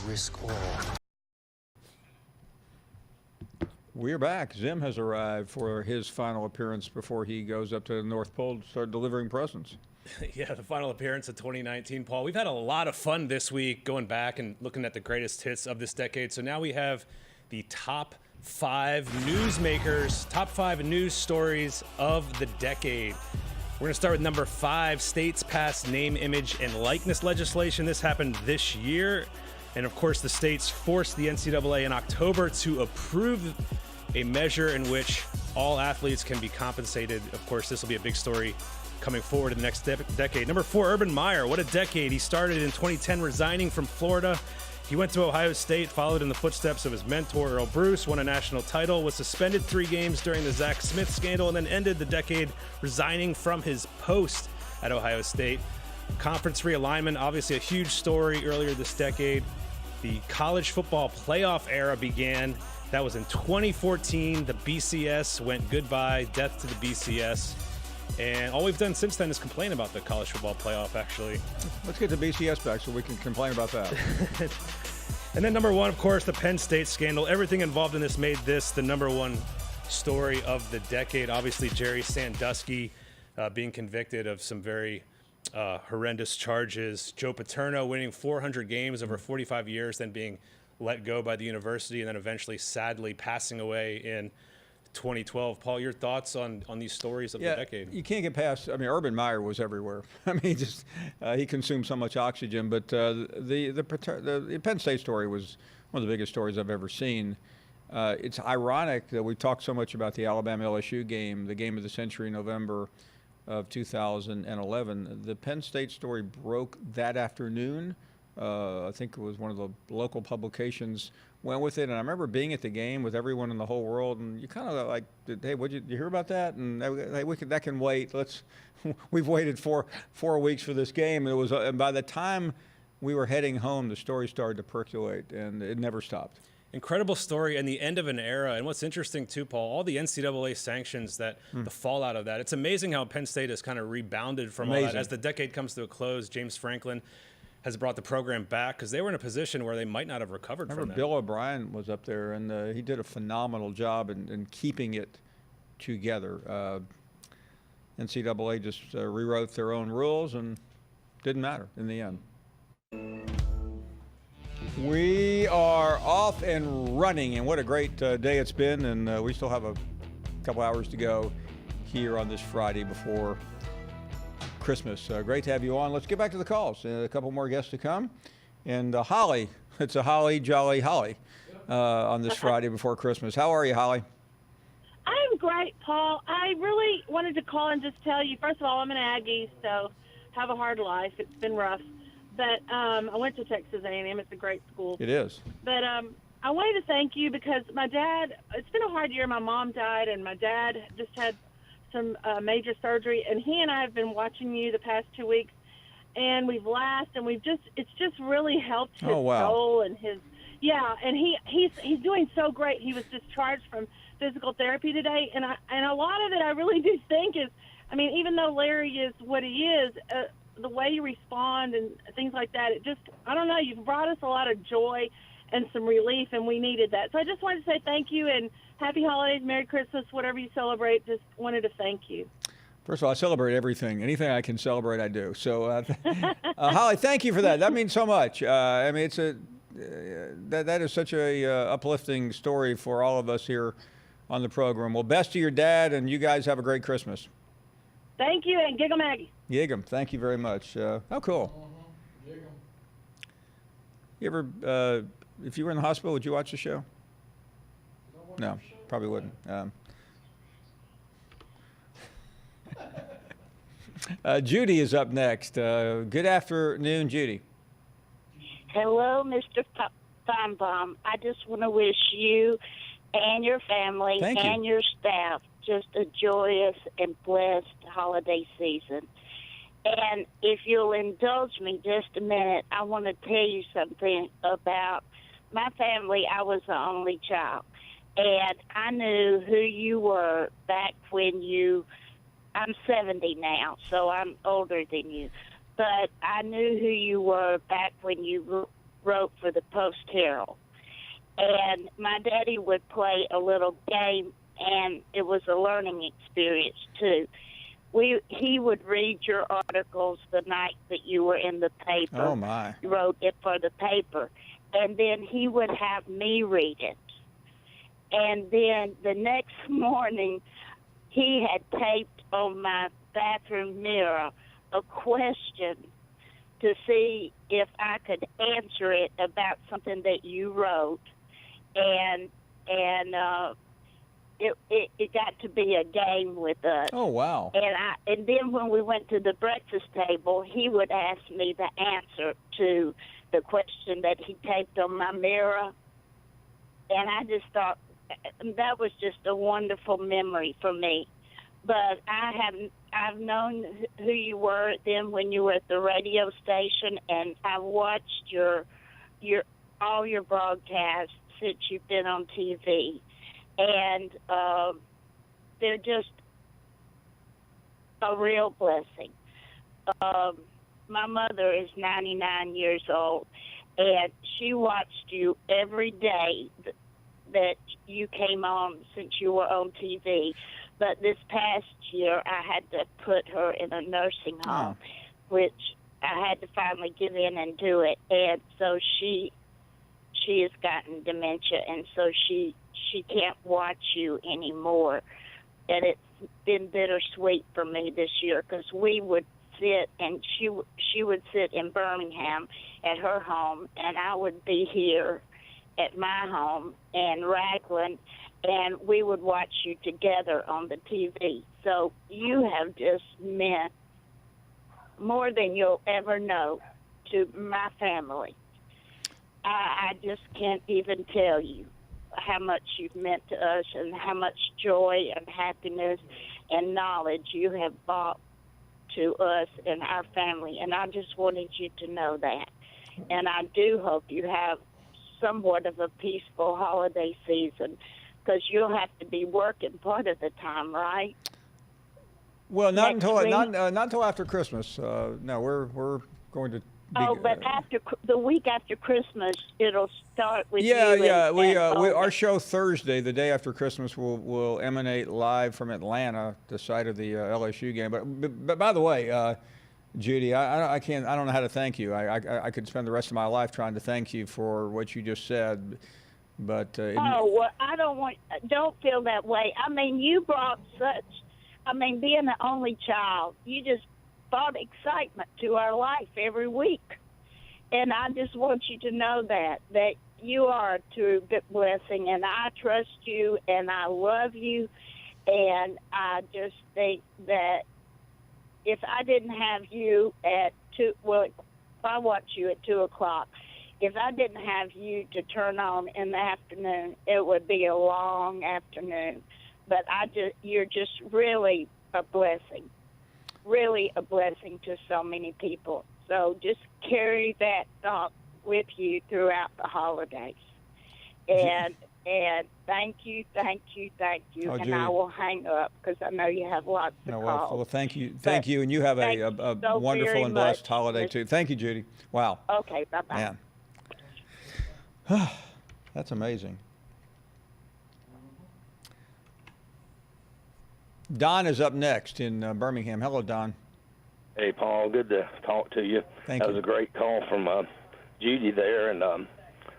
risk all. We're back. Zim has arrived for his final appearance before he goes up to the North Pole to start delivering presents. Yeah, the final appearance of 2019, Paul. We've had a lot of fun this week going back and looking at the greatest hits of this decade. So now we have the top 5 newsmakers, top 5 news stories of the decade. We're going to start with number 5. States passed name, image, and likeness legislation. This happened this year. And of course, the states forced the NCAA in October to approve a measure in which all athletes can be compensated. Of course, this will be a big story coming forward in the next decade. Number 4, Urban Meyer. What a decade. He started in 2010, resigning from Florida. He went to Ohio State, followed in the footsteps of his mentor, Earl Bruce, won a national title, was suspended 3 games during the Zach Smith scandal, and then ended the decade resigning from his post at Ohio State. Conference realignment, obviously a huge story earlier this decade. The college football playoff era began. That was in 2014. The BCS went goodbye, death to the BCS. And all we've done since then is complain about the college football playoff, actually. Let's get the BCS back so we can complain about that. And then number 1, of course, the Penn State scandal. Everything involved in this made this the number 1 story of the decade. Obviously, Jerry Sandusky being convicted of some very horrendous charges. Joe Paterno winning 400 games over 45 years, then being let go by the university, and then eventually, sadly, passing away in 2012. Paul, your thoughts on these stories of the decade? You can't get past. I mean, Urban Meyer was everywhere. I mean, he consumed so much oxygen. But the Penn State story was one of the biggest stories I've ever seen. It's ironic that we talked so much about the Alabama LSU game, the game of the century, November of 2011. The Penn State story broke that afternoon. I think it was one of the local publications went with it, and I remember being at the game with everyone in the whole world, and you kind of like, hey, did you hear about that? And hey, that can wait. We've waited 4 weeks for this game. And by the time we were heading home, the story started to percolate, and it never stopped. Incredible story and the end of an era. And what's interesting too, Paul, all the NCAA sanctions, the fallout of that. It's amazing how Penn State has kind of rebounded from all that. As the decade comes to a close, James Franklin has brought the program back because they were in a position where they might not have recovered from that. Bill O'Brien was up there, and he did a phenomenal job in keeping it together. NCAA just rewrote their own rules, and didn't matter in the end. We are off and running, and what a great day it's been, and we still have a couple hours to go here on this Friday before Christmas. Great to have you on. Let's get back to the calls. A couple more guests to come. And Holly, it's a holly jolly Holly on this Friday before Christmas. How are you, Holly? I'm great, Paul. I really wanted to call and just tell you, first of all, I'm an Aggie, so have a hard life. It's been rough. But I went to Texas A&M. It's a great school. It is. But I wanted to thank you because my dad, it's been a hard year. My mom died, and my dad just had some major surgery, and he and I have been watching you the past 2 weeks, and we've laughed, and it's just really helped his soul and his, and he's doing so great. He was discharged from physical therapy today, and a lot of it I really do think is, I mean, even though Larry is what he is, the way you respond and things like that, it just, I don't know, you've brought us a lot of joy and some relief, and we needed that. So I just wanted to say thank you, and happy holidays, Merry Christmas, whatever you celebrate. Just wanted to thank you. First of all, I celebrate everything. Anything I can celebrate, I do. So, Holly, thank you for that. That means so much. I mean, it's that is such a uplifting story for all of us here on the program. Well, best to your dad, and you guys have a great Christmas. Thank you, and Giggle Maggie. Giggle, thank you very much. How cool. You ever, if you were in the hospital, would you watch the show? No, probably wouldn't. Judy is up next. Good afternoon, Judy. Hello, Mr. Finebaum. I just want to wish you and your family and your staff just a joyous and blessed holiday season. And if you'll indulge me just a minute, I want to tell you something about my family. I was the only child, and I knew who you were back when I'm 70 now, so I'm older than you. But I knew who you were back when you wrote for the Post-Herald. And my daddy would play a little game, and it was a learning experience, too. He would read your articles the night that you were in the paper. Oh, my. He wrote it for the paper. And then he would have me read it. And then the next morning, he had taped on my bathroom mirror a question to see if I could answer it about something that you wrote. And it got to be a game with us. Oh, wow. And then when we went to the breakfast table, he would ask me the answer to the question that he taped on my mirror. And I just thought that was just a wonderful memory for me. But I've known who you were then when you were at the radio station, and I watched all your broadcasts since you've been on TV. And they're just a real blessing. My mother is 99 years old, and she watched you every day that you came on since you were on TV. But this past year, I had to put her in a nursing home, which I had to finally give in and do it. And so she has gotten dementia, and so she can't watch you anymore. And it's been bittersweet for me this year because we would sit, and she would sit in Birmingham at her home, and I would be here at my home in Ragland, and we would watch you together on the TV. So you have just meant more than you'll ever know to my family. I just can't even tell you how much you've meant to us and how much joy and happiness and knowledge you have brought to us and our family. And I just wanted you to know that. And I do hope you have somewhat of a peaceful holiday season, because you'll have to be working part of the time, right? Well, not until after Christmas. No, we're going to. But after the week after Christmas, it'll start with you. Our show Thursday, the day after Christmas, will emanate live from Atlanta, the site of the LSU game. But by the way, Judy, I don't know how to thank you. I could spend the rest of my life trying to thank you for what you just said. But don't feel that way. I mean, you brought being the only child, you just brought excitement to our life every week. And I just want you to know that you are a true blessing, and I trust you, and I love you, and I just think that if I didn't have you at I watch you at 2 o'clock. If I didn't have you to turn on in the afternoon, it would be a long afternoon. But you're just really a blessing to so many people. So just carry that thought with you throughout the holidays. And thank you. Oh, and Judy. I will hang up because I know you have lots of calls. Well, thank you, and you have a so wonderful and blessed much. holiday too. Thank you, Judy. Wow. Okay, bye-bye. Man. That's amazing. Don is up next in Birmingham. Hello, Don. Hey, Paul. Good to talk to you. Thank That you. was a great call from Judy there, and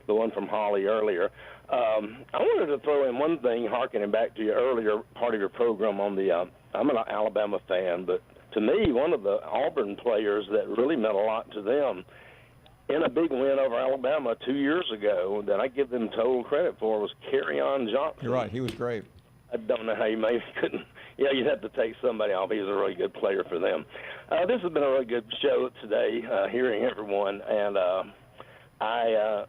the one from Holly earlier. I wanted to throw in one thing, harkening back to your earlier part of your program on the I'm an Alabama fan, but to me, one of the Auburn players that really meant a lot to them in a big win over Alabama 2 years ago that I give them total credit for was Kerryon Johnson. You're right. He was great. I don't know how you maybe couldn't. Yeah, you'd have to take somebody off. He was a really good player for them. This has been a really good show today, hearing everyone, and I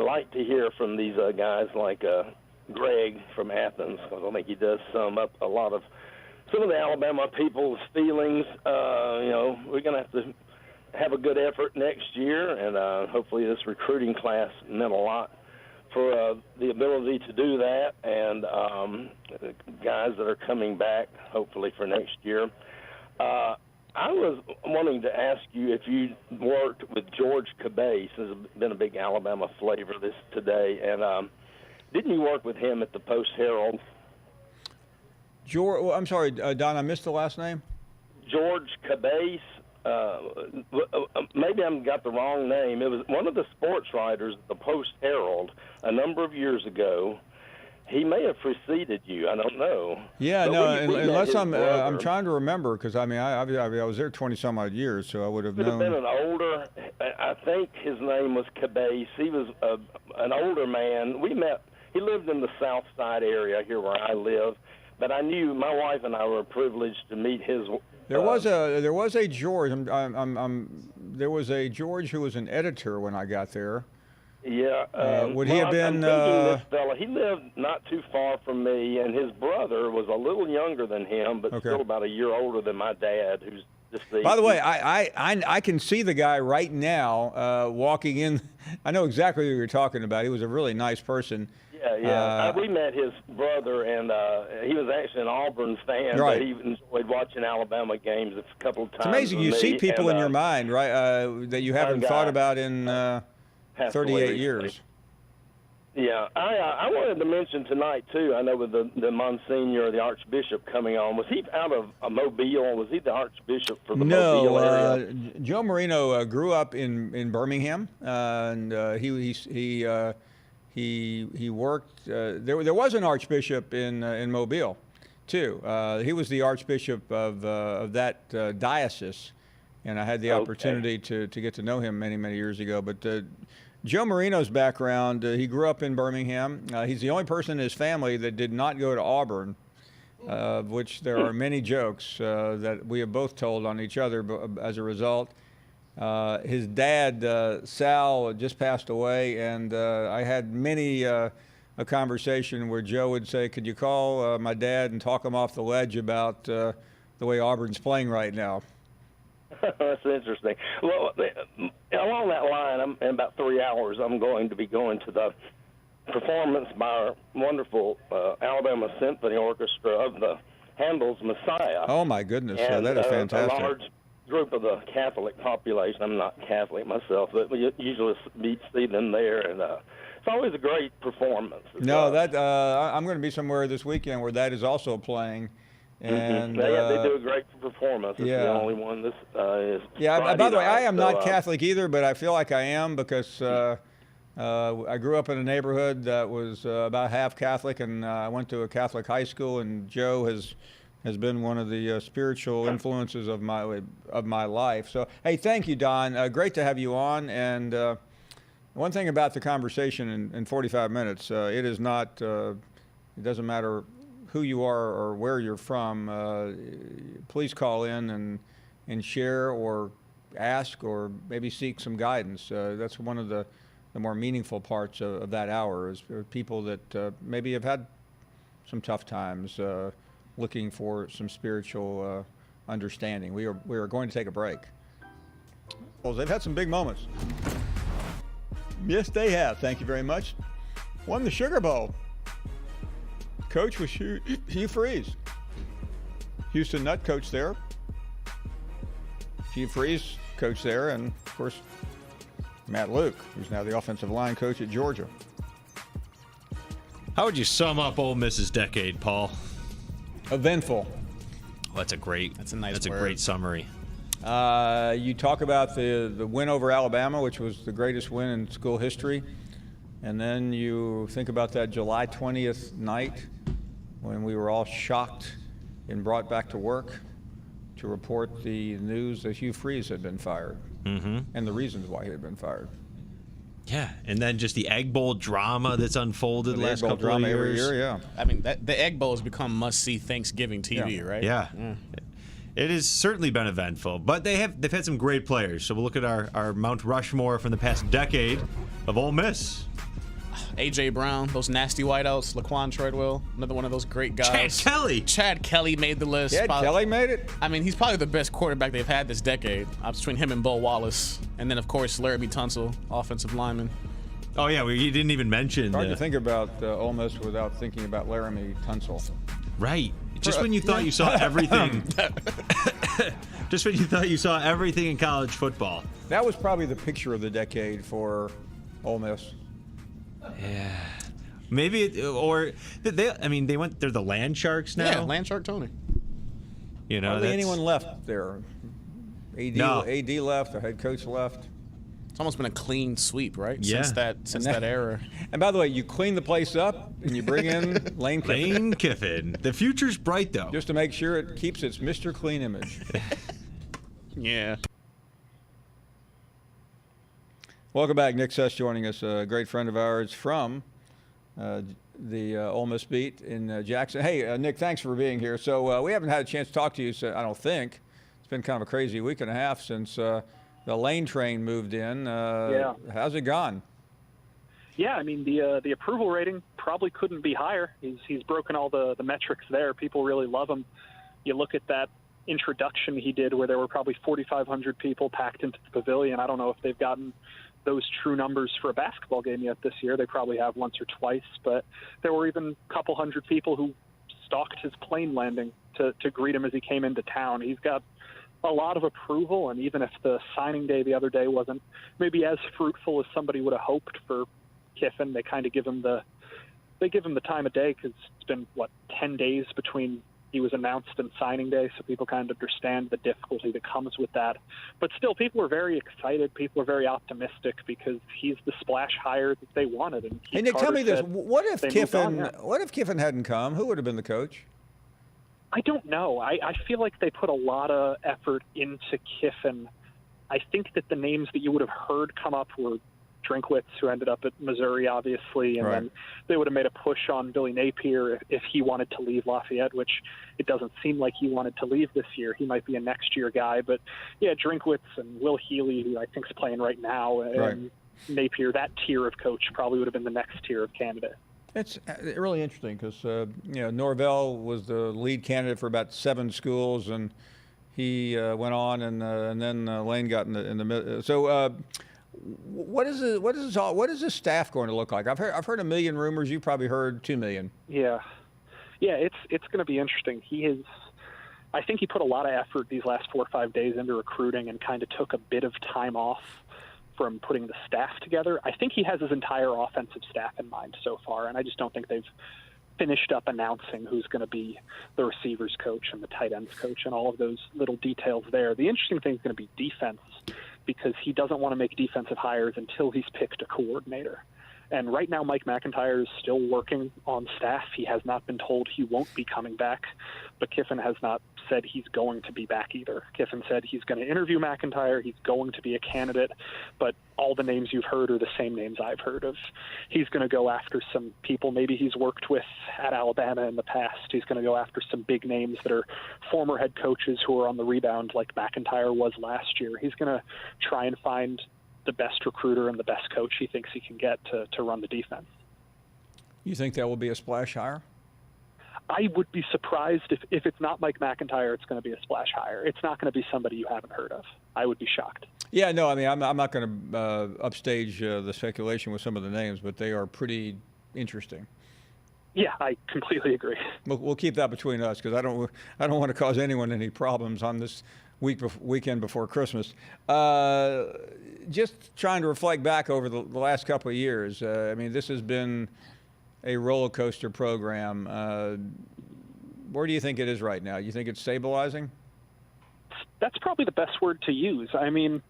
like to hear from these guys like Greg from Athens, because I think he does sum up a lot of some of the Alabama people's feelings. We're going to have to have a good effort next year, and hopefully this recruiting class meant a lot for the ability to do that, and guys that are coming back hopefully for next year. I was wanting to ask you if you worked with George Cabase, has been a big Alabama flavor this today, and didn't you work with him at the Post-Herald? George, well, I'm sorry, Don, I missed the last name. George Cabase. Maybe I've got the wrong name. It was one of the sports writers at the Post-Herald a number of years ago. He may have preceded you. I don't know. Yeah, but no, unless I'm trying to remember, because I mean I was there 20-some odd years, so I would have known. Could have been an older. I think his name was Cabase. He was an older man. We met. He lived in the South Side area here where I live, but I knew my wife and I were privileged to meet his. There was a George. There was a George who was an editor when I got there. Yeah. Would he have been? This fella, he lived not too far from me, and his brother was a little younger than him, but still about a year older than my dad, who's deceased. By the way, I can see the guy right now walking in. I know exactly who you're talking about. He was a really nice person. Yeah. We met his brother, and he was actually an Auburn fan, right. but he enjoyed watching Alabama games a couple of times. It's amazing you see people in your mind, right, that you haven't thought about in 38 years. Yeah, I wanted to mention tonight, too, I know with the Monsignor, the Archbishop coming on, was he out of Mobile? Was he the Archbishop for the Mobile area? No, Joe Marino grew up in Birmingham, and he worked. There was an Archbishop in Mobile, too. He was the Archbishop of that diocese, and I had the opportunity to get to know him many years ago. But Joe Marino's background, he grew up in Birmingham. He's the only person in his family that did not go to Auburn, of which there are many jokes that we have both told on each other as a result. His dad, Sal, just passed away, and I had many a conversation where Joe would say, could you call my dad and talk him off the ledge about the way Auburn's playing right now? That's interesting. Well, along that line, in about 3 hours, I'm going to be going to the performance by our wonderful Alabama Symphony Orchestra of the Handel's Messiah. Oh, my goodness. And, that is fantastic. A large group of the Catholic population. I'm not Catholic myself, but we usually see them there, and it's always a great performance. No, I'm going to be somewhere this weekend where that is also playing. And they do a great performance. It's the only one this is. Yeah, Friday by the way, night, I am not Catholic either, but I feel like I am because I grew up in a neighborhood that was about half Catholic, and I went to a Catholic high school, and Joe has been one of the spiritual influences of my life. So, hey, thank you, Don. Great to have you on. And one thing about the conversation in 45 minutes, it is not. It doesn't matter who you are or where you're from. Please call in and share or ask or maybe seek some guidance. That's one of the more meaningful parts of that hour is people that maybe have had some tough times looking for some spiritual understanding. We are going to take a break. Well, they've had some big moments. Yes, they have. Thank you very much. Won the Sugar Bowl. Coach was Hugh Freeze. Houston Nutt coach there. Hugh Freeze coach there, and of course Matt Luke, who's now the offensive line coach at Georgia. How would you sum up Ole Miss's decade, Paul? Eventful. Well, that's a great summary. You talk about the win over Alabama, which was the greatest win in school history. And then you think about that July 20th night when we were all shocked and brought back to work to report the news that Hugh Freeze had been fired and the reasons why he had been fired. Yeah, and then just the Egg Bowl drama that's unfolded the last couple of years. Every year, yeah. I mean, the Egg Bowl has become must-see Thanksgiving TV, right? Yeah. It has certainly been eventful, but they've had some great players. So we'll look at our Mount Rushmore from the past decade of Ole Miss. A.J. Brown, those nasty whiteouts, Laquan Treadwell, another one of those great guys. Chad Kelly made the list. Kelly made it? I mean, he's probably the best quarterback they've had this decade, between him and Bo Wallace. And then, of course, Laramie Tunsil, offensive lineman. Oh, yeah, you didn't even mention. It's hard to think about Ole Miss without thinking about Laramie Tunsil. Right. Just when you thought you saw everything Just when you thought you saw everything in college football. That was probably the picture of the decade for Ole Miss. Yeah. Maybe, they're the Land Sharks now. Yeah, Land Shark Tony. Hardly anyone left there. AD left, the head coach left. It's almost been a clean sweep, right? Yeah. Since that era. And by the way, you clean the place up and you bring in Lane Kiffin. Lane Kiffin. The future's bright, though. Just to make sure it keeps its Mr. Clean image. Yeah. Welcome back. Nick Suss joining us, a great friend of ours from the Ole Miss beat in Jackson. Hey, Nick, thanks for being here. So we haven't had a chance to talk to you, so I don't think. It's been kind of a crazy week and a half since the Lane train moved in. Yeah. How's it gone? Yeah, I mean, the approval rating probably couldn't be higher. He's broken all the metrics there. People really love him. You look at that introduction he did where there were probably 4,500 people packed into the pavilion. I don't know if they've gotten those true numbers for a basketball game yet this year. They probably have once or twice, but there were even a couple hundred people who stalked his plane landing to greet him as he came into town. He's got a lot of approval, and even if the signing day the other day wasn't maybe as fruitful as somebody would have hoped for Kiffin, they kind of give him the time of day because it's been 10 days between he was announced and signing day, so people kind of understand the difficulty that comes with that. But still, people are very excited. People are very optimistic because he's the splash hire that they wanted. And hey, Nick, tell me this: what if Kiffin hadn't come? Who would have been the coach? I don't know. I feel like they put a lot of effort into Kiffin. I think that the names that you would have heard come up were Drinkwitz, who ended up at Missouri, obviously, and then they would have made a push on Billy Napier if he wanted to leave Lafayette, which it doesn't seem like he wanted to leave this year. He might be a next-year guy. But, yeah, Drinkwitz and Will Healy, who I think is playing right now, and Napier, that tier of coach probably would have been the next tier of candidate. It's really interesting because Norvell was the lead candidate for about 7 schools, and he went on, and then Lane got in the middle. So, what is this staff going to look like? I've heard a million rumors. You've probably heard 2 million. Yeah, it's going to be interesting. I think he put a lot of effort these last 4 or 5 days into recruiting, and kind of took a bit of time off from putting the staff together. I think he has his entire offensive staff in mind so far, and I just don't think they've finished up announcing who's going to be the receivers coach and the tight ends coach and all of those little details there. The interesting thing is going to be defense, because he doesn't want to make defensive hires until he's picked a coordinator. And right now, Mike McIntyre is still working on staff. He has not been told he won't be coming back, but Kiffin has not said he's going to be back either. Kiffin said he's going to interview McIntyre. He's going to be a candidate, but all the names you've heard are the same names I've heard of. He's going to go after some people maybe he's worked with at Alabama in the past. He's going to go after some big names that are former head coaches who are on the rebound like McIntyre was last year. He's going to try and find the best recruiter and the best coach he thinks he can get to run the defense. You think that will be a splash hire? I would be surprised if it's not Mike McIntyre, it's going to be a splash hire. It's not going to be somebody you haven't heard of. I would be shocked. Yeah, no, I mean, I'm not going to upstage the speculation with some of the names, but they are pretty interesting. Yeah, I completely agree. We'll keep that between us because I don't want to cause anyone any problems on this weekend before Christmas. Just trying to reflect back over the last couple of years. I mean, this has been a roller coaster program. Where do you think it is right now? You think it's stabilizing? That's probably the best word to use. I mean,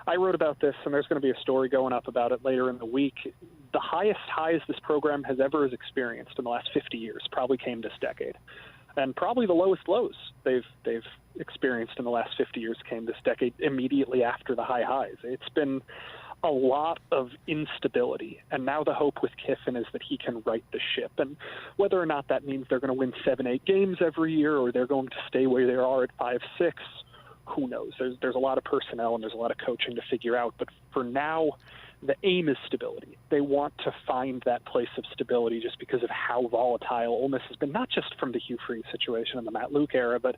I wrote about this, and there's going to be a story going up about it later in the week. The highest highs this program has ever experienced in the last 50 years probably came this decade. And probably the lowest lows they've experienced in the last 50 years came this decade immediately after the high highs. It's been a lot of instability, and now the hope with Kiffin is that he can right the ship. And whether or not that means they're going to win 7-8 games every year or they're going to stay where they are at 5-6, who knows? There's a lot of personnel and there's a lot of coaching to figure out. But for now, the aim is stability. They want to find that place of stability just because of how volatile Ole Miss has been, not just from the Hugh Freeze situation and the Matt Luke era, but,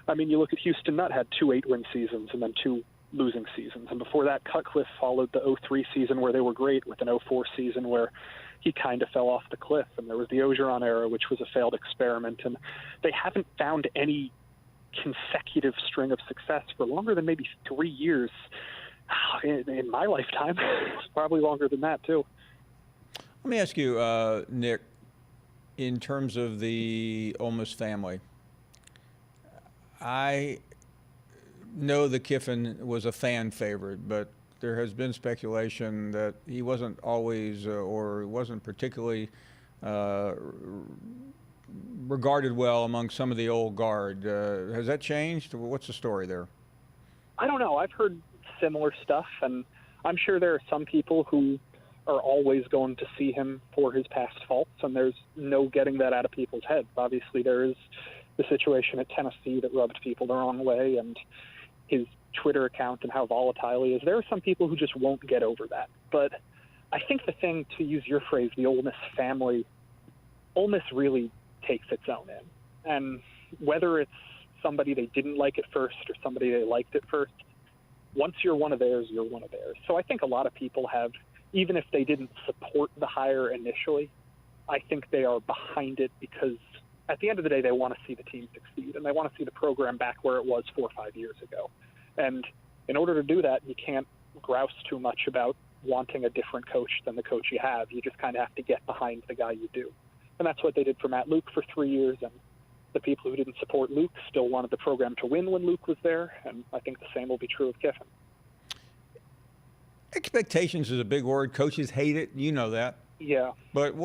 I mean, you look at Houston Nutt had 2 8-win seasons and then 2 losing seasons. And before that, Cutcliffe followed the 03 season where they were great with an 04 season where he kind of fell off the cliff. And there was the Ogeron era, which was a failed experiment. And they haven't found any consecutive string of success for longer than maybe 3 years in my lifetime. It's probably longer than that, too. Let me ask you, Nick, in terms of the Ole Miss family, I know that Kiffin was a fan favorite, but there has been speculation that he wasn't always or wasn't particularly regarded well among some of the old guard. Has that changed? What's the story there? I don't know. I've heard similar stuff, and I'm sure there are some people who are always going to see him for his past faults, and there's no getting that out of people's heads. Obviously, there is the situation at Tennessee that rubbed people the wrong way, and his Twitter account and how volatile he is. There are some people who just won't get over that. But I think the thing, to use your phrase, the Ole Miss family, Ole Miss really takes its own in. And whether it's somebody they didn't like at first or somebody they liked at first, once you're one of theirs, you're one of theirs. So I think a lot of people have, even if they didn't support the hire initially, I think they are behind it because at the end of the day, they want to see the team succeed, and they want to see the program back where it was 4 or 5 years ago. And in order to do that, you can't grouse too much about wanting a different coach than the coach you have. You just kind of have to get behind the guy you do. And that's what they did for Matt Luke for 3 years, and the people who didn't support Luke still wanted the program to win when Luke was there, and I think the same will be true of Kiffin. Expectations is a big word. Coaches hate it. You know that. Yeah. But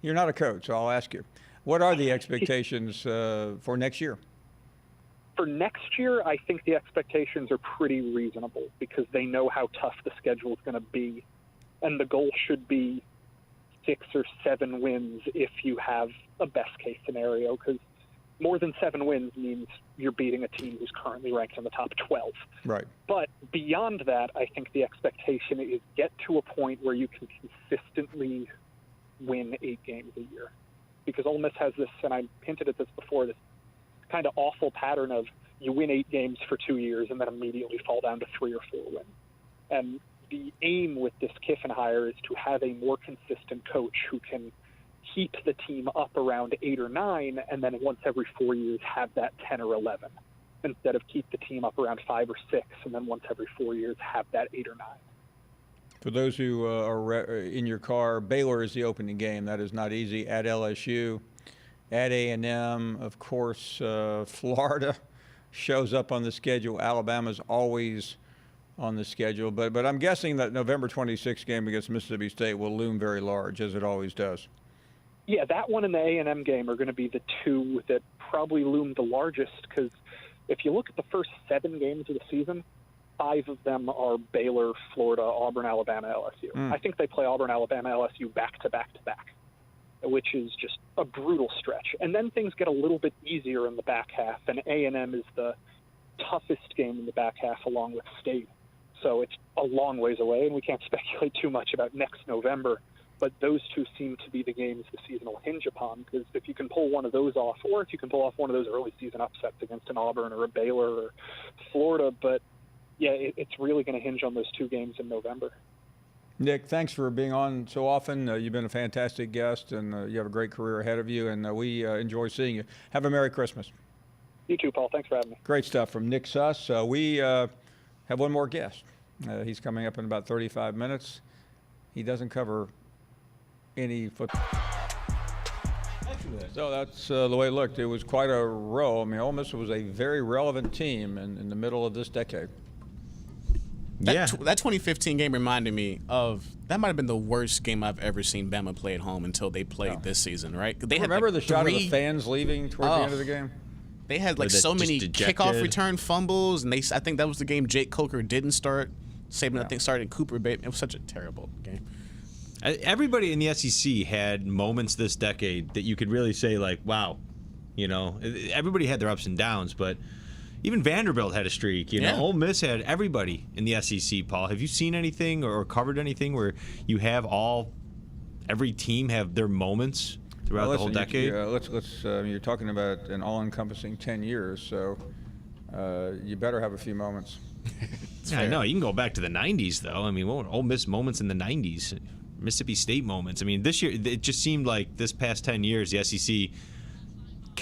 you're not a coach, so I'll ask you. What are the expectations for next year? For next year, I think the expectations are pretty reasonable because they know how tough the schedule is going to be. And the goal should be 6 or 7 wins if you have a best-case scenario, because more than 7 wins means you're beating a team who's currently ranked in the top 12. Right. But beyond that, I think the expectation is get to a point where you can consistently win 8 games a year. Because Ole Miss has this, and I hinted at this before, this kind of awful pattern of you win 8 games for 2 years and then immediately fall down to 3 or 4 wins. And the aim with this Kiffin hire is to have a more consistent coach who can keep the team up around 8 or 9 and then once every 4 years have that 10 or 11 instead of keep the team up around 5 or 6 and then once every 4 years have that 8 or 9. For those who are in your car, Baylor is the opening game. That is not easy. At LSU, at A&M, of course, Florida shows up on the schedule. Alabama's always on the schedule. But I'm guessing that November 26th game against Mississippi State will loom very large, as it always does. Yeah, that one and the A&M game are going to be the two that probably loom the largest because if you look at the first 7 games of the season, 5 of them are Baylor, Florida, Auburn, Alabama, LSU. I think they play Auburn, Alabama, LSU back to back to back, which is just a brutal stretch. And then things get a little bit easier in the back half, and A&M is the toughest game in the back half along with State. So it's a long ways away, and we can't speculate too much about next November. But those two seem to be the games the season will hinge upon, because if you can pull one of those off, or if you can pull off one of those early season upsets against an Auburn or a Baylor or Florida, but yeah, it's really going to hinge on those 2 games in November. Nick, thanks for being on so often. You've been a fantastic guest, and you have a great career ahead of you, and we enjoy seeing you. Have a Merry Christmas. You too, Paul. Thanks for having me. Great stuff from Nick Suss. We have one more guest. He's coming up in about 35 minutes. He doesn't cover any football. So that's the way it looked. It was quite a row. I mean, Ole Miss was a very relevant team in the middle of this decade. That 2015 game reminded me of that might have been the worst game I've ever seen Bama play at home until they played this season, right? They had remember the shot of the fans leaving toward the end of the game? They had like so many kickoff return fumbles, and I think that was the game Jake Coker didn't start. Saban, I think, started Cooper Bateman. It was such a terrible game. Everybody in the SEC had moments this decade that you could really say, like, wow, you know, everybody had their ups and downs, but even Vanderbilt had a streak. You know, Ole Miss had everybody in the SEC. Paul, have you seen anything or covered anything where you have every team have their moments throughout the whole decade? You're talking about an all-encompassing 10 years, so you better have a few moments. I know. You can go back to the 90s, though. I mean, what were Ole Miss moments in the 90s? Mississippi State moments. I mean, this year, it just seemed like this past 10 years, the SEC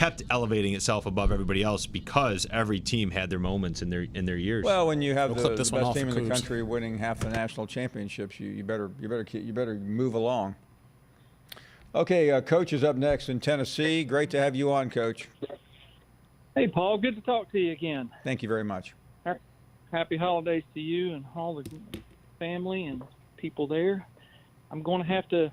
kept elevating itself above everybody else because every team had their moments in their years. Well, when you have the best off team for in the Cougs. country winning half the national championships, you better move along. Okay, Coach is up next in Tennessee. Great to have you on, Coach. Hey, Paul. Good to talk to you again. Thank you very much. Happy holidays to you and all the family and people there. I'm going to have to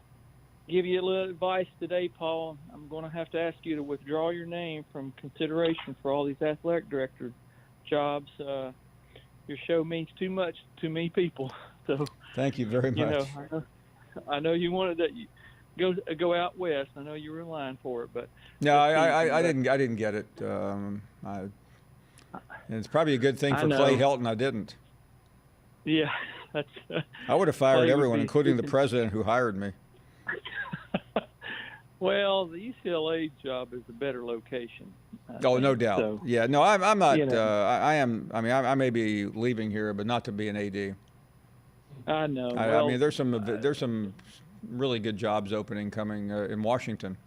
give you a little advice today, Paul. I'm going to have to ask you to withdraw your name from consideration for all these athletic director jobs. Your show means too much to many people. So thank you very much. I know you wanted that. Go out west. I know you were in line for it, but no, I didn't get it. And it's probably a good thing for Clay Helton I didn't. Yeah, that's. I would have fired everyone, including the president who hired me. Well, the UCLA job is a better location. Oh, no doubt. So, yeah, no, I'm not. I am. I mean, I may be leaving here, but not to be an AD. I know. I mean, there's some really good jobs opening coming in Washington.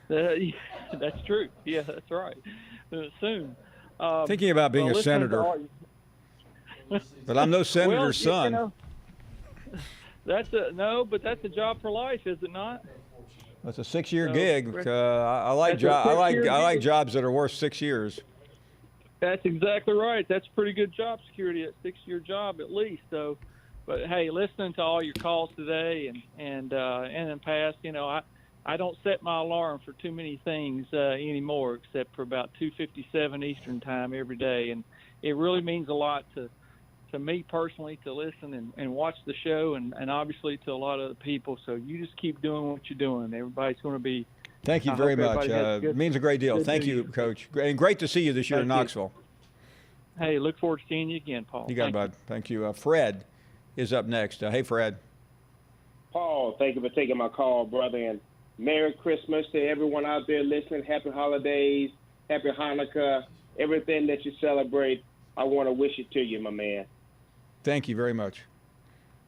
That's true. Yeah, that's right. Soon. Thinking about being a senator. But I'm no senator's son. That's a job for life, is it not? That's a 6-year gig. I like jobs that are worth 6 years. That's exactly right. That's pretty good job security, a 6-year job at least. So, but hey, listening to all your calls today and in the past, I don't set my alarm for too many things anymore, except for about 2:57 Eastern time every day, and it really means a lot to me personally to listen and watch the show, and obviously to a lot of the people. So you just keep doing what you're doing. Everybody's going to be. Thank you very much. It means a great deal. Thank you, Coach. And great to see you this year in Knoxville. Hey, look forward to seeing you again, Paul. You got it, bud. Thank you. Fred is up next. Hey, Fred. Paul, thank you for taking my call, brother. And Merry Christmas to everyone out there listening. Happy holidays. Happy Hanukkah. Everything that you celebrate, I want to wish it to you, my man. Thank you very much.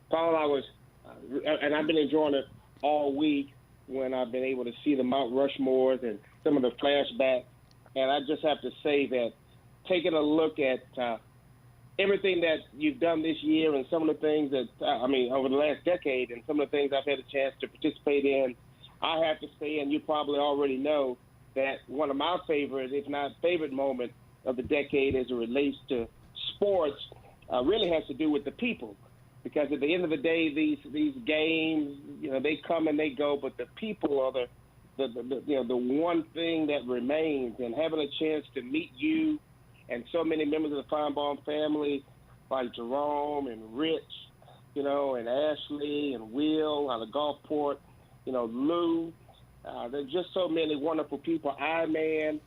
Paul, and I've been enjoying it all week when I've been able to see the Mount Rushmores and some of the flashbacks. And I just have to say that taking a look at everything that you've done this year and some of the things that, over the last decade and some of the things I've had a chance to participate in, I have to say, and you probably already know, that one of my favorite, if not favorite moment of the decade as it relates to sports really has to do with the people. Because at the end of the day, these games, they come and they go, but the people are the one thing that remains. And having a chance to meet you and so many members of the Finebaum family, like Jerome and Rich, and Ashley and Will out of Gulfport, Lou. There's just so many wonderful people. I-Man,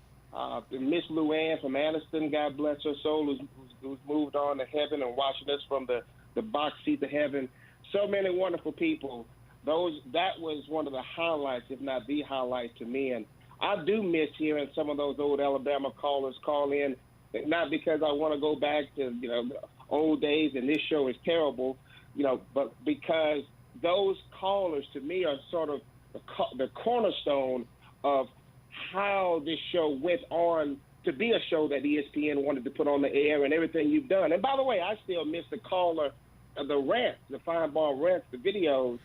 Miss Luann from Aniston, God bless her soul, who's moved on to heaven and watching us from the box seat to heaven. So many wonderful people. That was one of the highlights, if not the highlight to me. And I do miss hearing some of those old Alabama callers call in, not because I want to go back to, the old days and this show is terrible, but because those callers to me are sort of the cornerstone of how this show went on to be a show that ESPN wanted to put on the air and everything you've done. And by the way, I still miss the caller of the rants, the Finebaum rants, the videos.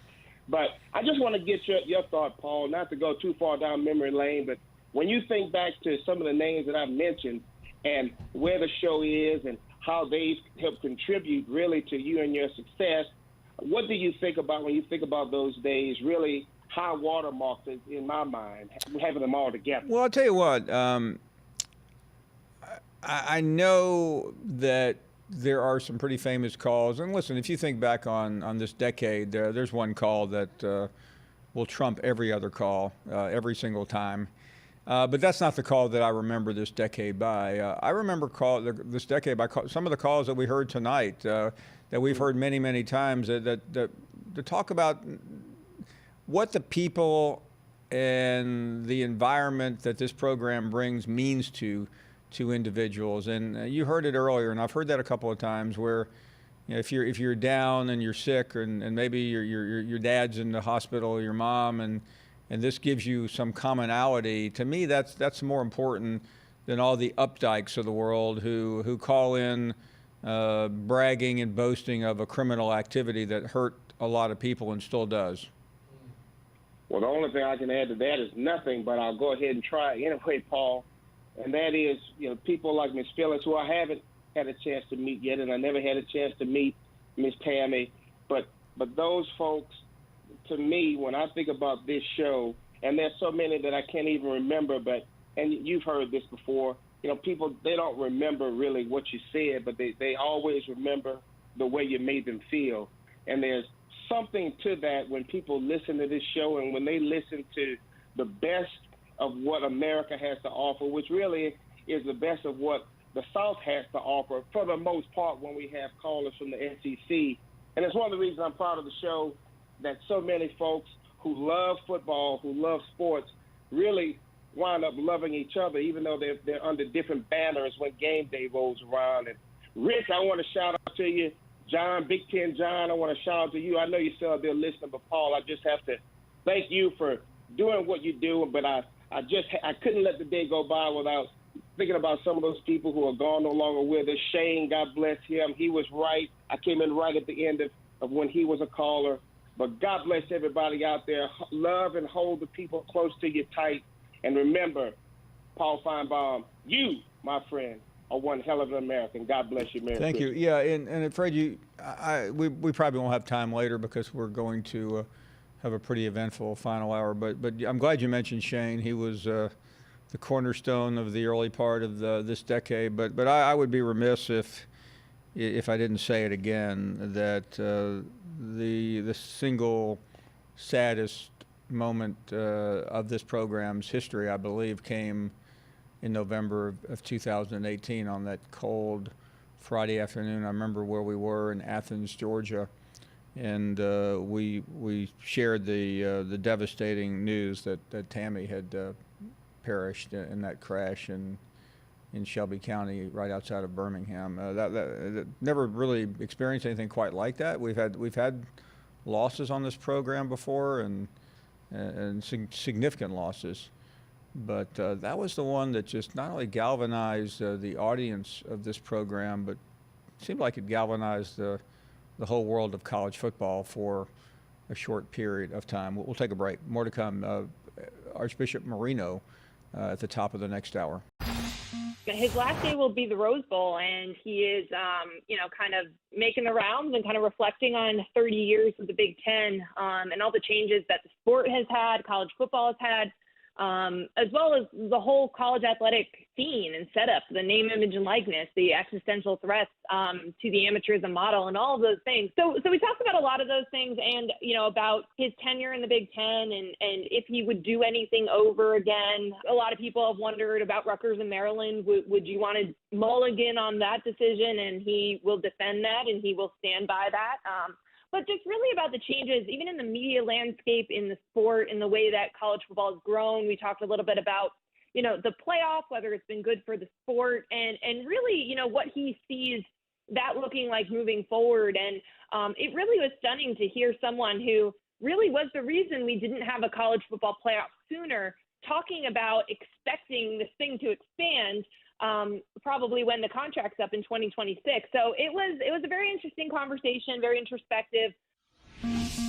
But I just want to get your thought, Paul, not to go too far down memory lane, but when you think back to some of the names that I've mentioned and where the show is and how they've helped contribute really to you and your success, what do you think about when you think about those days, really high watermarks in my mind, having them all together? Well, I'll tell you what, I know that there are some pretty famous calls. And listen, if you think back on this decade, there's one call that will trump every other call every single time. But that's not the call that I remember this decade by. I remember this decade by some of the calls that we heard tonight, that we've heard many, many times, that talk about what the people and the environment that this program brings means to individuals. And you heard it earlier, and I've heard that a couple of times, where if you're down and you're sick, and maybe your dad's in the hospital, your mom, and and this gives you some commonality. To me, that's more important than all the Updikes of the world who call in bragging and boasting of a criminal activity that hurt a lot of people and still does. Well, the only thing I can add to that is nothing, but I'll go ahead and try anyway, Paul. And that is, people like Miss Phyllis, who I haven't had a chance to meet yet, and I never had a chance to meet Miss Tammy. But those folks, to me, when I think about this show, and there's so many that I can't even remember, and you've heard this before, people, they don't remember really what you said, but they always remember the way you made them feel. And there's something to that when people listen to this show and when they listen to the best of what America has to offer, which really is the best of what the South has to offer for the most part when we have callers from the SEC. And it's one of the reasons I'm proud of the show, that so many folks who love football, who love sports, really wind up loving each other, even though they're under different banners when game day rolls around. And Rick, I want to shout out to you. John, Big Ten John, I want to shout out to you. I know you're still out there listening, but Paul, I just have to thank you for doing what you do. But I couldn't let the day go by without thinking about some of those people who are gone no longer with us. Shane, God bless him. He was right. I came in right at the end of when he was a caller. But God bless everybody out there. Love and hold the people close to you tight. And remember, Paul Finebaum, you, my friend, are one hell of an American. God bless you, Merry Thank Christmas. you. Yeah, and Fred, we probably won't have time later because we're going to have a pretty eventful final hour. But I'm glad you mentioned Shane. He was the cornerstone of the early part of this decade. But I would be remiss if I didn't say it again, that the single saddest moment of this program's history, I believe, came in November of 2018 on that cold Friday afternoon. I remember where we were in Athens, Georgia, and we shared the devastating news that Tammy had perished in that crash in Shelby County, right outside of Birmingham. That never really experienced anything quite like that. We've had losses on this program before, and significant losses. But that was the one that just not only galvanized the audience of this program, but it seemed like it galvanized the whole world of college football for a short period of time. We'll take a break. More to come. Archbishop Marino at the top of the next hour. His last day will be the Rose Bowl, and he is, kind of making the rounds and kind of reflecting on 30 years of the Big Ten and all the changes that the sport has had, college football has had, as well as the whole college athletic scene and setup, the name, image, and likeness, the existential threats to the amateurism model, and all of those things. So we talked about a lot of those things, and about his tenure in the Big Ten, and if he would do anything over again. A lot of people have wondered about Rutgers and Maryland. Would you want to mulligan on that decision? And he will defend that, and he will stand by that. But just really about the changes, even in the media landscape, in the sport, in the way that college football has grown. We talked a little bit about, the playoff, whether it's been good for the sport, and really, what he sees that looking like moving forward. And it really was stunning to hear someone who really was the reason we didn't have a college football playoff sooner, talking about expecting this thing to expand probably when the contract's up in 2026. So it was a very interesting conversation, very introspective.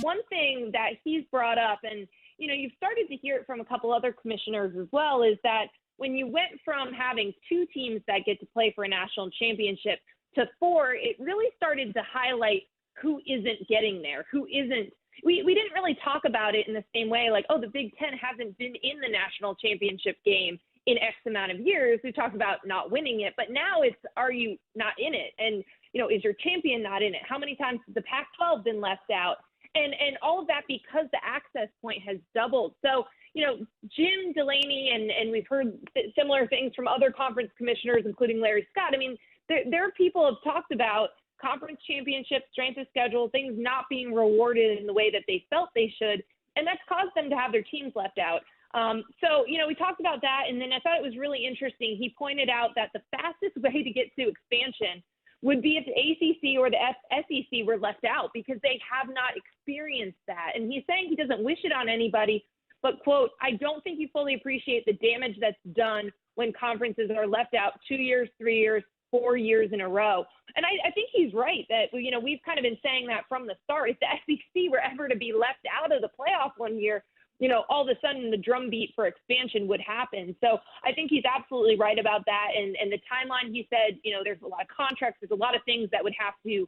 One thing that he's brought up, and you've started to hear it from a couple other commissioners as well, is that when you went from having 2 teams that get to play for a national championship to 4, it really started to highlight who isn't getting there, who isn't. We didn't really talk about it in the same way, like, the Big Ten hasn't been in the national championship game in X amount of years. We talked about not winning it, but now it's, are you not in it? And, is your champion not in it? How many times has the Pac-12 been left out? And all of that because the access point has doubled. So, Jim Delaney, and we've heard similar things from other conference commissioners, including Larry Scott. I mean, there are people who have talked about conference championships, strength of schedule, things not being rewarded in the way that they felt they should. And that's caused them to have their teams left out. So, we talked about that, and then I thought it was really interesting. He pointed out that the fastest way to get to expansion would be if the ACC or the SEC were left out, because they have not experienced that. And he's saying he doesn't wish it on anybody, But, quote, I don't think you fully appreciate the damage that's done when conferences are left out 2 years, 3 years, 4 years in a row. And I think he's right that, we've kind of been saying that from the start. If the SEC were ever to be left out of the playoff one year, all of a sudden the drumbeat for expansion would happen. So I think he's absolutely right about that. And the timeline, he said, there's a lot of contracts, there's a lot of things that would have to,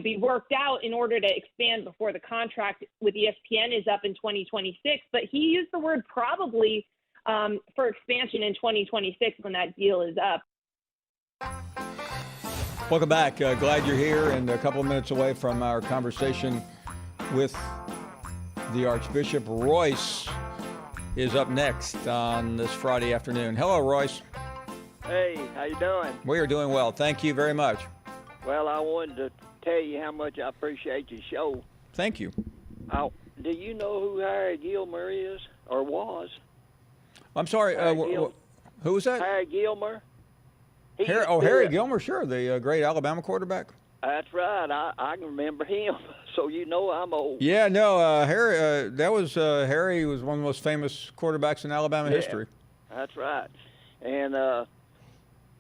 be worked out in order to expand before the contract with ESPN is up in 2026. But he used the word probably for expansion in 2026 when that deal is up. Welcome back. Glad you're here, and a couple of minutes away from our conversation with the Archbishop. Royce is up next on this Friday afternoon. Hello, Royce. Hey, how you doing? We are doing well. Thank you very much. Well, I wanted to tell you how much I appreciate your show. Thank you. Do you know who Harry Gilmer is, or was? I'm sorry, who was that? Harry Gilmer. Harry Gilmer, sure, the great Alabama quarterback. That's right. I can remember him, so I'm old. Yeah, no, Harry. That was Harry was one of the most famous quarterbacks in Alabama history. That's right. And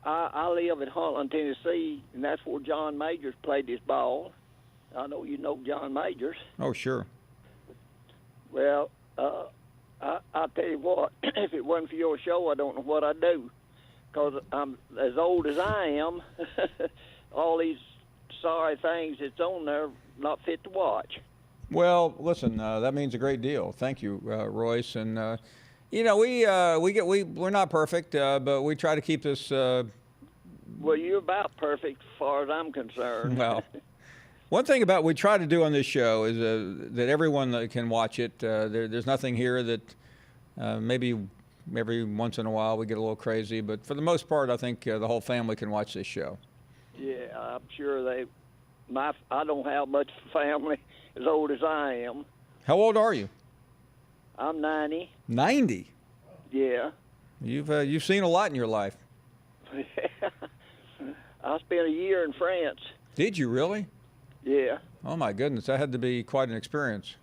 I live in Huntland, Tennessee, and that's where John Majors played his ball. I know you know John Majors. Oh, sure. Well, I'll tell you what, if it wasn't for your show, I don't know what I'd do. Because I'm as old as I am, all these sorry things that's on there not fit to watch. Well, listen, that means a great deal. Thank you, Royce. And we're not perfect, but we try to keep this. Well, you're about perfect as far as I'm concerned. Well, one thing about we try to do on this show is that everyone can watch it. There's nothing here that maybe every once in a while we get a little crazy, but for the most part, I think the whole family can watch this show. Yeah, I'm sure I don't have much family as old as I am. How old are you? I'm 90. 90? Yeah. You've seen a lot in your life. I spent a year in France. Did you really? Yeah. Oh my goodness, that had to be quite an experience.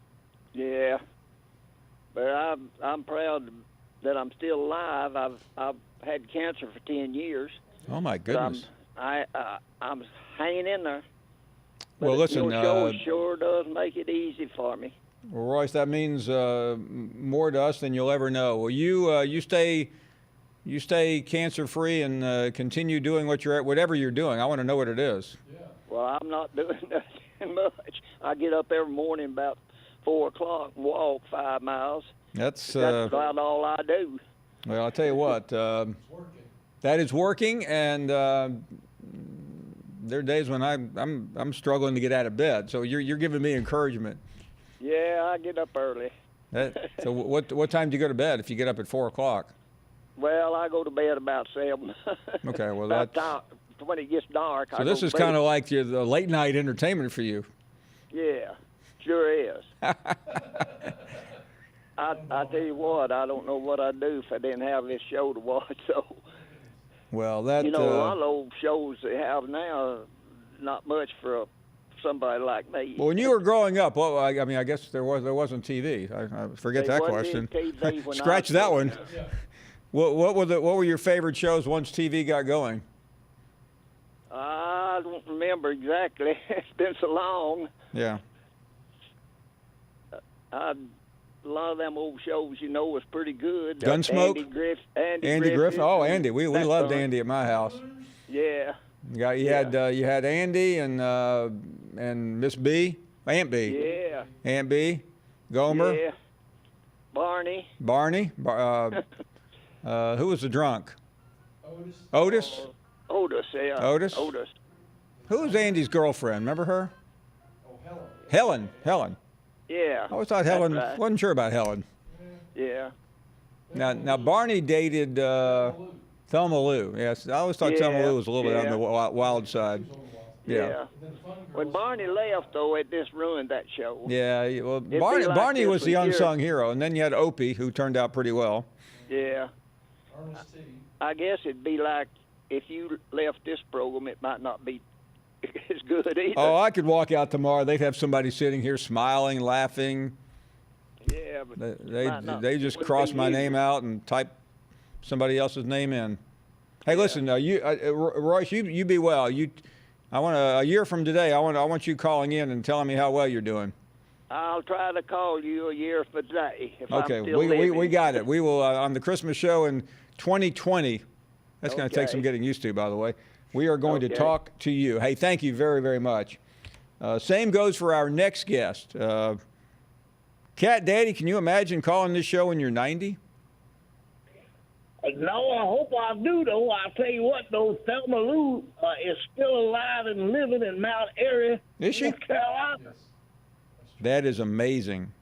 Yeah. But I'm proud that I'm still alive. I've had cancer for 10 years. Oh my goodness. I'm hanging in there. But well, listen. Your show sure does make it easy for me. Well, Royce, that means more to us than you'll ever know. Well, you stay cancer-free and continue doing whatever you're doing. I want to know what it is. Yeah. Well, I'm not doing nothing much. I get up every morning about 4 o'clock and walk 5 miles. That's about all I do. Well, I'll tell you what. That is working, and there are days when I'm struggling to get out of bed. So you're giving me encouragement. Yeah, I get up early. So what time do you go to bed if you get up at 4 o'clock? Well, I go to bed about 7. Okay, well when it gets dark. So this is kind of like the late night entertainment for you. Yeah, sure is. I tell you what, I don't know what I'd do if I didn't have this show to watch. So. Well, that a lot of old shows they have now, not much for somebody like me. Well, when you were growing up, well, I mean, I guess there wasn't TV. I forget that question. Scratch that one. Yeah. What were your favorite shows once TV got going? I don't remember exactly. It's been so long. Yeah. A lot of them old shows, was pretty good. Gunsmoke? Andy Griffith. Oh, Andy. We loved Andy at my house. Yeah. You had Andy and Miss B, Aunt B. Yeah. Aunt B, Gomer. Yeah. Barney. Who was the drunk? Otis. Otis, yeah. Otis. Who was Andy's girlfriend? Remember her? Oh, Helen. Yeah. I always thought Helen. Right. Wasn't sure about Helen. Yeah. Now Barney dated Thelma Lou. Yes, I always thought Thelma Lou was a little bit on the wild side. Yeah. When Barney left, though, it just ruined that show. Yeah. Well, Barney was the unsung hero, and then you had Opie, who turned out pretty well. Yeah. I guess it'd be like if you left this program, it might not be as good either. Oh, I could walk out tomorrow. They'd have somebody sitting here smiling, laughing. Yeah, but they just cross my name out and type somebody else's name in. Hey, listen, Royce, you be well. I want a year from today. I want you calling in and telling me how well you're doing. I'll try to call you a year from today. If Okay, I'm still living. we got it. We will on the Christmas show in 2020. That's going to take some getting used to, by the way. We are going to talk to you. Hey, thank you very, very much. Same goes for our next guest. Cat Daddy, can you imagine calling this show when you're 90? No, I hope I do, though. I'll tell you what, though, Thelma Lou is still alive and living in Mount Airy, Is she? North Carolina. Yes. That is amazing.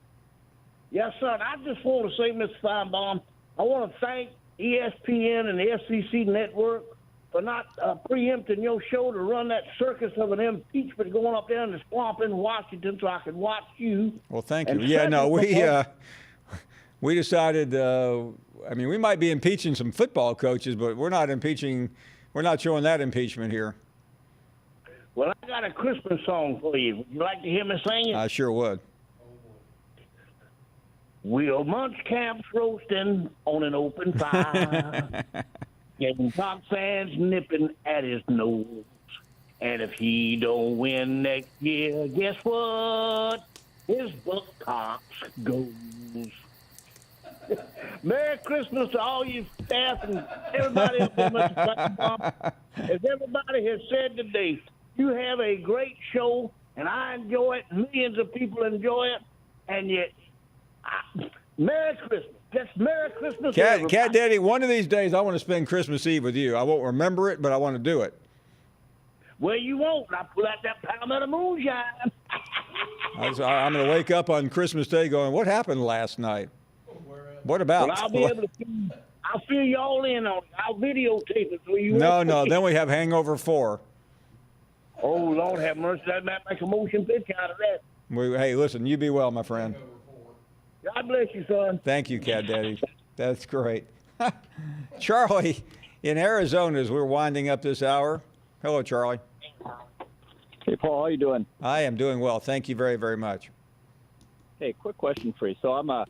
Yes, son. I just want to say, Mr. Finebaum, I want to thank ESPN and the SEC Network for not preempting your show to run that circus of an impeachment going up there in the swamp in Washington so I could watch you. Well, thank you. Yeah, no, we decided, we might be impeaching some football coaches, but we're not showing that impeachment here. Well, I got a Christmas song for you. Would you like to hear me sing it? I sure would. We'll munch camps roasting on an open fire. Getting Roxanne's nipping at his nose. And if he don't win next year, guess what? His buttocks goes. Merry Christmas to all you staff and everybody up there, Mr. Finebaum. As everybody has said today, you have a great show, and I enjoy it. Millions of people enjoy it. And yet, Merry Christmas. Just Merry Christmas, everybody. Cat Daddy, one of these days I want to spend Christmas Eve with you. I won't remember it, but I want to do it. Well, you won't. I pull out that Palmetto moonshine. I'm going to wake up on Christmas Day going, what happened last night? What about? Well, I'll be able to. I'll fill you all in on it. I'll videotape it for you. No. Then we have Hangover 4. Oh, Lord have mercy. That might make a motion picture out of that. Hey, listen, you be well, my friend. God bless you, son. Thank you, Cat Daddy. That's great. Charlie, in Arizona, as we're winding up this hour. Hello, Charlie. Hey, Paul, how you doing? I am doing well. Thank you very, very much. Hey, quick question for you. So I'm a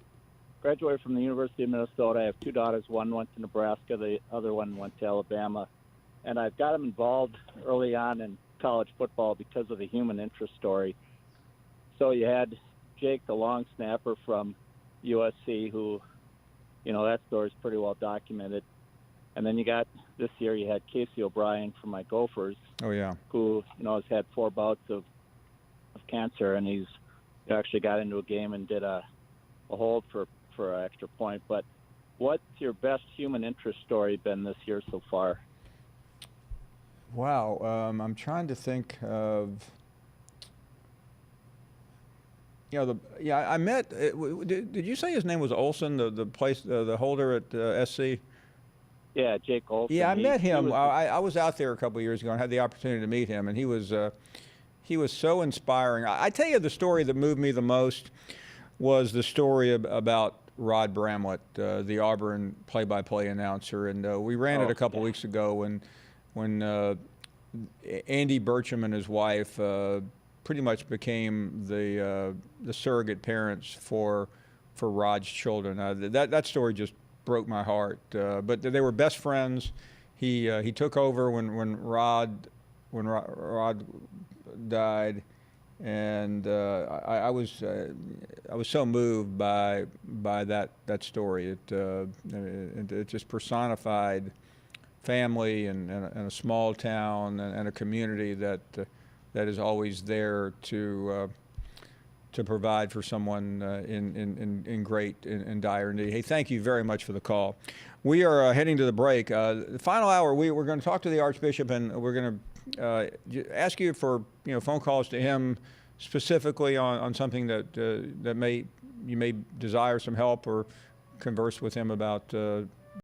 graduated from the University of Minnesota. I have two daughters. One went to Nebraska. The other one went to Alabama. And I've got them involved early on in college football because of the human interest story. So you had Jake, the long snapper from USC, who, that story is pretty well documented. And then this year you had Casey O'Brien from my Gophers. Oh, yeah. Who, has had 4 bouts of cancer, and he's actually got into a game and did a hold for an extra point. But what's your best human interest story been this year so far? Wow. I'm trying to think of... I met. Did you say his name was Olson, the holder at SC? Yeah, Jake Olson. Yeah, I met him. I was out there a couple of years ago and had the opportunity to meet him, and he was so inspiring. I tell you, the story that moved me the most was the story about Rod Bramlett, the Auburn play-by-play announcer, and we ran it a couple weeks ago when Andy Burcham and his wife pretty much became the surrogate parents for Rod's children. That story just broke my heart. But they were best friends. He took over when Rod died, and I was so moved by that story. It just personified family and a small town and a community that is always there to provide for someone in dire need. Hey, thank you very much for the call. We are heading to the break. The final hour, we're going to talk to the Archbishop, and we're going to ask you for phone calls to him specifically on something that you may desire some help, or converse with him about